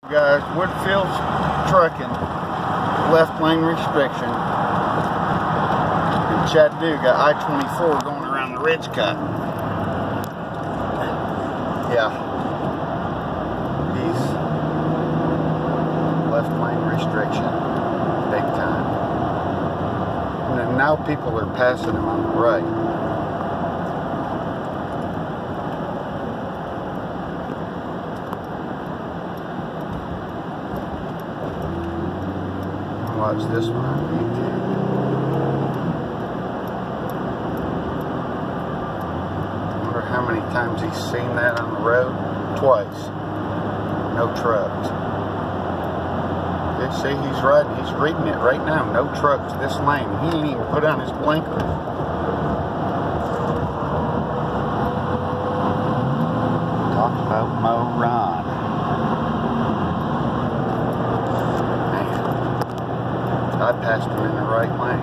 Guys, Woodfield's trucking, left lane restriction. In Chattanooga, I-24 going around the ridge cut. Yeah. He's left lane restriction, big time. And then now people are passing him on the right. Watch this one on YouTube. I wonder how many times he's seen that on the road. Twice. No trucks. You see, he's riding, he's reading it right now. No trucks this lane. He ain't even put on his blinkers. Talk about Mo Ron. I passed him in the right lane.